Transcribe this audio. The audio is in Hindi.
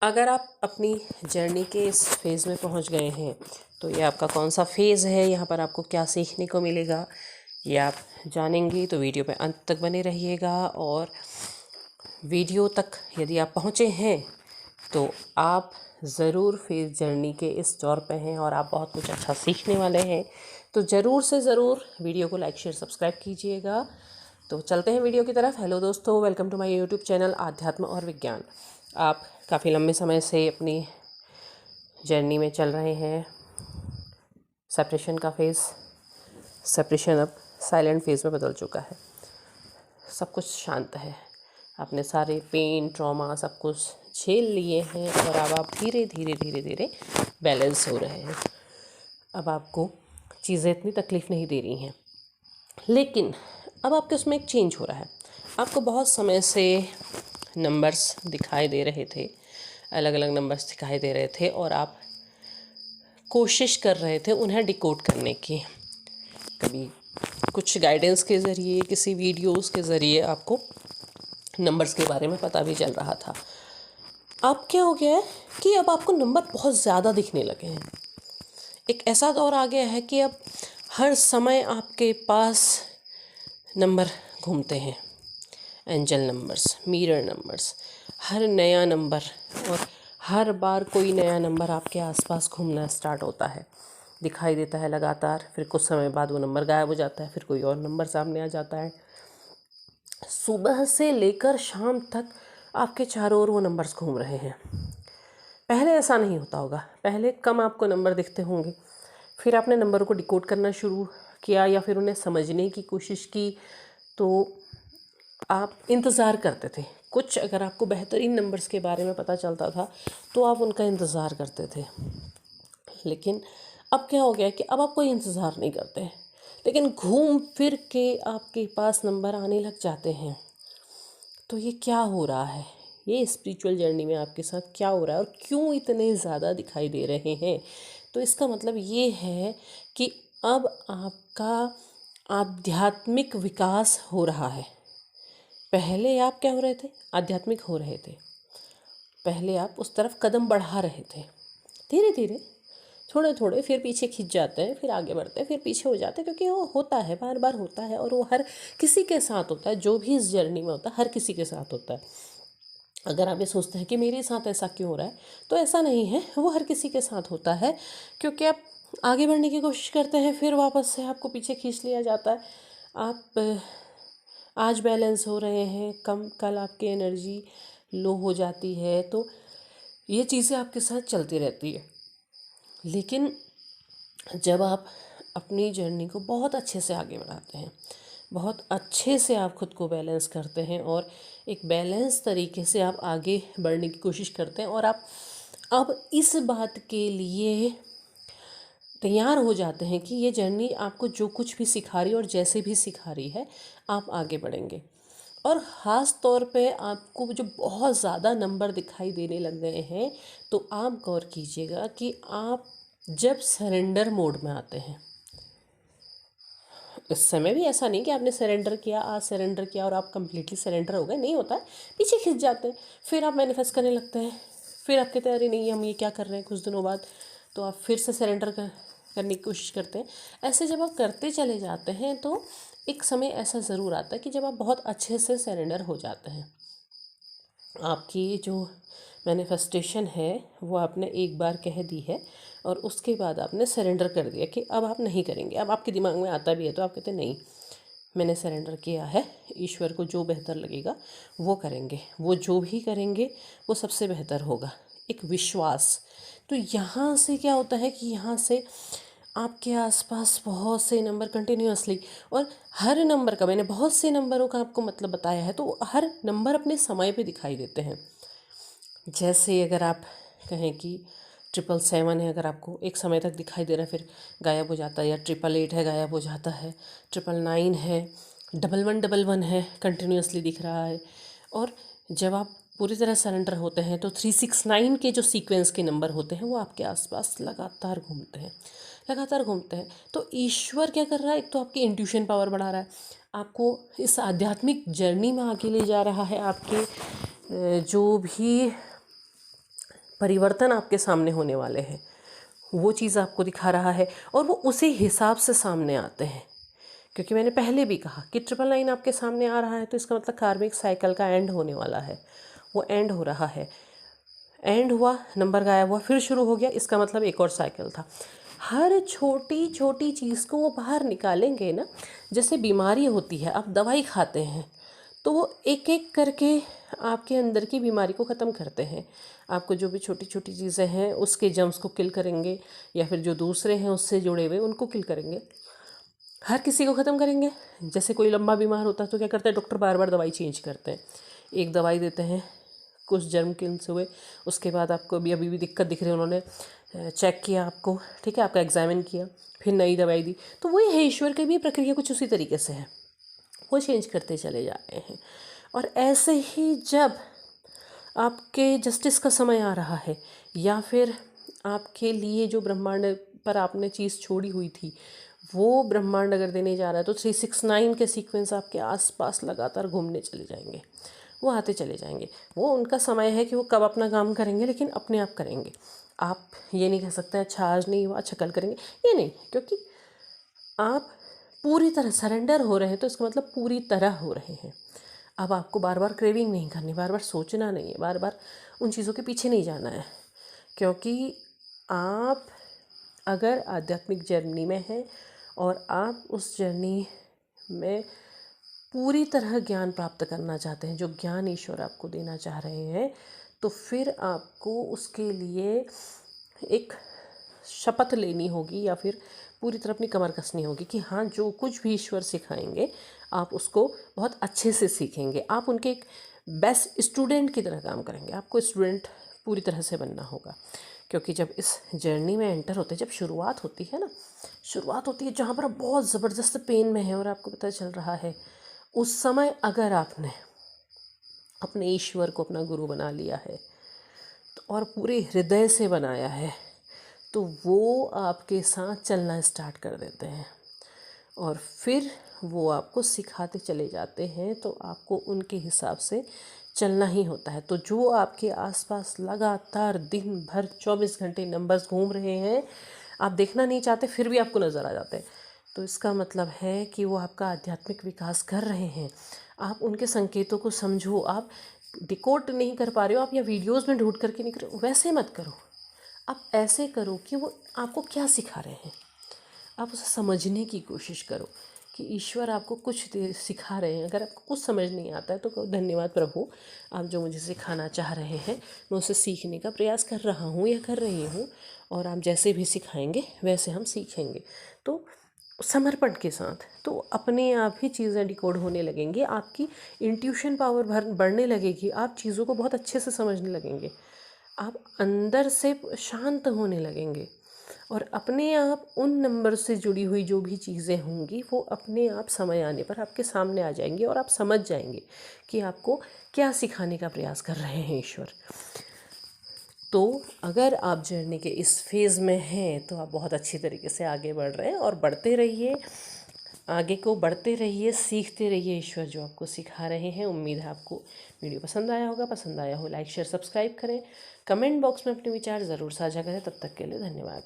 अगर आप अपनी जर्नी के इस फेज़ में पहुंच गए हैं तो ये आपका कौन सा फेज़ है, यहाँ पर आपको क्या सीखने को मिलेगा, ये आप जानेंगी। तो वीडियो में अंत तक बने रहिएगा। और वीडियो तक यदि आप पहुँचे हैं तो आप ज़रूर फेज़ जर्नी के इस दौर पे हैं और आप बहुत कुछ अच्छा सीखने वाले हैं। तो ज़रूर से ज़रूर वीडियो को लाइक शेयर सब्सक्राइब कीजिएगा। तो चलते हैं वीडियो की तरफ। हेलो दोस्तों, welcome to my YouTube channel आध्यात्म और विज्ञान। आप काफ़ी लंबे समय से अपनी जर्नी में चल रहे हैं। सेपरेशन का फेज़, सेपरेशन अब साइलेंट फेज़ में बदल चुका है। सब कुछ शांत है, आपने सारे पेन ट्रॉमा सब कुछ झेल लिए हैं और अब आप धीरे धीरे धीरे धीरे बैलेंस हो रहे हैं। अब आपको चीज़ें इतनी तकलीफ़ नहीं दे रही हैं, लेकिन अब आपके उसमें एक चेंज हो रहा है। आपको बहुत समय से नंबर्स दिखाई दे रहे थे, अलग अलग नंबर्स दिखाई दे रहे थे और आप कोशिश कर रहे थे उन्हें डिकोड करने की। कभी कुछ गाइडेंस के ज़रिए, किसी वीडियोस के ज़रिए आपको नंबर्स के बारे में पता भी चल रहा था। अब क्या हो गया है कि अब आपको नंबर बहुत ज़्यादा दिखने लगे हैं। एक ऐसा दौर आ गया है कि अब हर समय आपके पास नंबर घूमते हैं, एंजल नंबर्स, मिरर नंबर्स, हर नया नंबर और हर बार कोई नया नंबर आपके आसपास घूमना स्टार्ट होता है, दिखाई देता है लगातार। फिर कुछ समय बाद वो नंबर गायब हो जाता है, फिर कोई और नंबर सामने आ जाता है। सुबह से लेकर शाम तक आपके चारों ओर वो नंबर्स घूम रहे हैं। पहले ऐसा नहीं होता होगा, पहले कम आपको नंबर दिखते होंगे। फिर आपने नंबरों को डिकोड करना शुरू किया या फिर उन्हें समझने की कोशिश की, तो आप इंतज़ार करते थे। कुछ अगर आपको बेहतरीन नंबर्स के बारे में पता चलता था तो आप उनका इंतज़ार करते थे। लेकिन अब क्या हो गया कि अब आप कोई इंतज़ार नहीं करते, लेकिन घूम फिर के आपके पास नंबर आने लग जाते हैं। तो ये क्या हो रहा है, ये स्पिरिचुअल जर्नी में आपके साथ क्या हो रहा है और क्यों इतने ज़्यादा दिखाई दे रहे हैं? तो इसका मतलब ये है कि अब आपका आध्यात्मिक विकास हो रहा है। पहले आप क्या हो रहे थे? आध्यात्मिक हो रहे थे। पहले आप उस तरफ कदम बढ़ा रहे थे, धीरे धीरे, थोड़े थोड़े, फिर पीछे खिंच जाते हैं, फिर आगे बढ़ते हैं, फिर पीछे हो जाते हैं, क्योंकि वो होता है, बार बार होता है और वो हर किसी के साथ होता है। जो भी इस जर्नी में होता है हर किसी के साथ होता है। अगर आप ये सोचते हैं कि मेरे साथ ऐसा क्यों हो रहा है, तो ऐसा नहीं है, वो हर किसी के साथ होता है। क्योंकि आप आगे बढ़ने की कोशिश करते हैं, फिर वापस से आपको पीछे खींच लिया जाता है। आप आज बैलेंस हो रहे हैं, कल आपकी एनर्जी लो हो जाती है। तो ये चीज़ें आपके साथ चलती रहती है। लेकिन जब आप अपनी जर्नी को बहुत अच्छे से आगे बढ़ाते हैं, बहुत अच्छे से आप खुद को बैलेंस करते हैं और एक बैलेंस तरीके से आप आगे बढ़ने की कोशिश करते हैं, और आप अब इस बात के लिए तैयार हो जाते हैं कि ये जर्नी आपको जो कुछ भी सिखा रही है और जैसे भी सिखा रही है, आप आगे बढ़ेंगे। और ख़ास तौर पे आपको जो बहुत ज़्यादा नंबर दिखाई देने लग गए हैं, तो आप गौर कीजिएगा कि आप जब सरेंडर मोड में आते हैं, इस समय भी ऐसा नहीं कि आपने सरेंडर किया, आज सरेंडर किया और आप कंप्लीटली सरेंडर हो गए, नहीं होता है। पीछे खिंच जाते हैं, फिर आप मैनिफेस्ट करने लगते हैं, फिर आप कहते हैं अरे नहीं, हम ये क्या कर रहे हैं, कुछ दिनों बाद तो आप फिर से सरेंडर करने की कोशिश करते हैं। ऐसे जब आप करते चले जाते हैं तो एक समय ऐसा ज़रूर आता है कि जब आप बहुत अच्छे से सरेंडर हो जाते हैं, आपकी जो मैनिफेस्टेशन है वो आपने एक बार कह दी है और उसके बाद आपने सरेंडर कर दिया कि अब आप नहीं करेंगे। अब आपके दिमाग में आता भी है तो आप कहते हैं नहीं, मैंने सरेंडर किया है, ईश्वर को जो बेहतर लगेगा वो करेंगे, वो जो भी करेंगे वो सबसे बेहतर होगा, एक विश्वास। तो यहाँ से क्या होता है कि यहाँ से आपके आसपास बहुत से नंबर कंटिन्यूअसली, और हर नंबर का, मैंने बहुत से नंबरों का आपको मतलब बताया है, तो हर नंबर अपने समय पे दिखाई देते हैं। जैसे अगर आप कहें कि 777 है, अगर आपको एक समय तक दिखाई दे रहा है फिर गायब हो जाता है, या 888 है गायब हो जाता है, 999 है, 1111 है कंटिन्यूअसली दिख रहा है। और जब आप पूरी तरह सरेंडर होते हैं तो 369 के जो सीक्वेंस के नंबर होते हैं वो आपके आसपास लगातार घूमते हैं, लगातार घूमते हैं। तो ईश्वर क्या कर रहा है, एक तो आपकी इंट्यूशन पावर बढ़ा रहा है, आपको इस आध्यात्मिक जर्नी में आगे ले जा रहा है। आपके जो भी परिवर्तन आपके सामने होने वाले हैं, वो चीज़ आपको दिखा रहा है और वो उसी हिसाब से सामने आते हैं। क्योंकि मैंने पहले भी कहा कि 999 आपके सामने आ रहा है तो इसका मतलब कार्मिक साइकिल का एंड होने वाला है, वो एंड हो रहा है। एंड हुआ, नंबर गायब हुआ, फिर शुरू हो गया, इसका मतलब एक और साइकिल था। हर छोटी छोटी चीज़ को वो बाहर निकालेंगे ना, जैसे बीमारी होती है, आप दवाई खाते हैं तो वो एक एक करके आपके अंदर की बीमारी को ख़त्म करते हैं। आपको जो भी छोटी छोटी चीज़ें हैं उसके जर्म्स को किल करेंगे, या फिर जो दूसरे हैं उससे जुड़े हुए उनको किल करेंगे, हर किसी को ख़त्म करेंगे। जैसे कोई लंबा बीमार होता है तो क्या करते हैं, डॉक्टर बार बार दवाई चेंज करते हैं। एक दवाई देते हैं, कुछ जर्म किल्स हुए, उसके बाद आपको अभी भी दिक्कत दिख रही है, उन्होंने चेक किया आपको, ठीक है, आपका एग्जामिन किया, फिर नई दवाई दी। तो वही है, ईश्वर की भी प्रक्रिया कुछ उसी तरीके से है, वो चेंज करते चले जा रहे हैं। और ऐसे ही जब आपके जस्टिस का समय आ रहा है, या फिर आपके लिए जो ब्रह्मांड पर आपने चीज़ छोड़ी हुई थी वो ब्रह्मांड अगर देने जा रहा है, तो 369 के सीक्वेंस आपके आसपास लगातार घूमने चले जाएंगे, वो आते चले जाएंगे। वो उनका समय है कि वो कब अपना काम करेंगे, लेकिन अपने आप करेंगे। आप ये नहीं कह सकते अच्छा आज नहीं हुआ, अच्छा कल करेंगे, ये नहीं, क्योंकि आप पूरी तरह सरेंडर हो रहे हैं, तो इसका मतलब पूरी तरह हो रहे हैं। अब आपको बार बार क्रेविंग नहीं करनी, बार बार सोचना नहीं है, बार बार उन चीज़ों के पीछे नहीं जाना है। क्योंकि आप अगर आध्यात्मिक जर्नी में हैं और आप उस जर्नी में पूरी तरह ज्ञान प्राप्त करना चाहते हैं, जो ज्ञान ईश्वर आपको देना चाह रहे हैं, तो फिर आपको उसके लिए एक शपथ लेनी होगी, या फिर पूरी तरह अपनी कमर कसनी होगी कि हाँ, जो कुछ भी ईश्वर सिखाएंगे आप उसको बहुत अच्छे से सीखेंगे। आप उनके एक बेस्ट स्टूडेंट की तरह काम करेंगे। आपको स्टूडेंट पूरी तरह से बनना होगा, क्योंकि जब इस जर्नी में एंटर होते हैं, जब शुरुआत होती है ना, शुरुआत होती है जहाँ पर आप बहुत ज़बरदस्त पेन में हैं और आपको पता चल रहा है, उस समय अगर आपने अपने ईश्वर को अपना गुरु बना लिया है और पूरे हृदय से बनाया है, तो वो आपके साथ चलना स्टार्ट कर देते हैं और फिर वो आपको सिखाते चले जाते हैं। तो आपको उनके हिसाब से चलना ही होता है। तो जो आपके आसपास लगातार दिन भर 24 घंटे नंबर्स घूम रहे हैं, आप देखना नहीं चाहते फिर भी आपको नज़र आ जाते हैं, तो इसका मतलब है कि वो आपका आध्यात्मिक विकास कर रहे हैं। आप उनके संकेतों को समझो। आप डिकोड नहीं कर पा रहे हो, आप या वीडियोज़ में ढूंढ करके नहीं करो, वैसे मत करो। आप ऐसे करो कि वो आपको क्या सिखा रहे हैं, आप उसे समझने की कोशिश करो कि ईश्वर आपको कुछ सिखा रहे हैं। अगर आपको कुछ समझ नहीं आता है तो कहो धन्यवाद प्रभु, आप जो मुझे सिखाना चाह रहे हैं मैं उसे सीखने का प्रयास कर रहा हूँ या कर रही हूँ, और आप जैसे भी सिखाएंगे वैसे हम सीखेंगे। तो समर्पण के साथ तो अपने आप ही चीज़ें डिकोड होने लगेंगी, आपकी इंट्यूशन पावर बढ़ने लगेगी, आप चीज़ों को बहुत अच्छे से समझने लगेंगे, आप अंदर से शांत होने लगेंगे, और अपने आप उन नंबर से जुड़ी हुई जो भी चीज़ें होंगी वो अपने आप समय आने पर आपके सामने आ जाएंगी और आप समझ जाएंगे कि आपको क्या सिखाने का प्रयास कर रहे हैं ईश्वर। तो अगर आप जर्नी के इस फेज़ में हैं तो आप बहुत अच्छी तरीके से आगे बढ़ रहे हैं, और बढ़ते रहिए, आगे को बढ़ते रहिए, सीखते रहिए ईश्वर जो आपको सिखा रहे हैं। उम्मीद है आपको वीडियो पसंद आया होगा। पसंद आया हो लाइक शेयर सब्सक्राइब करें, कमेंट बॉक्स में अपने विचार ज़रूर साझा करें। तब तक के लिए धन्यवाद।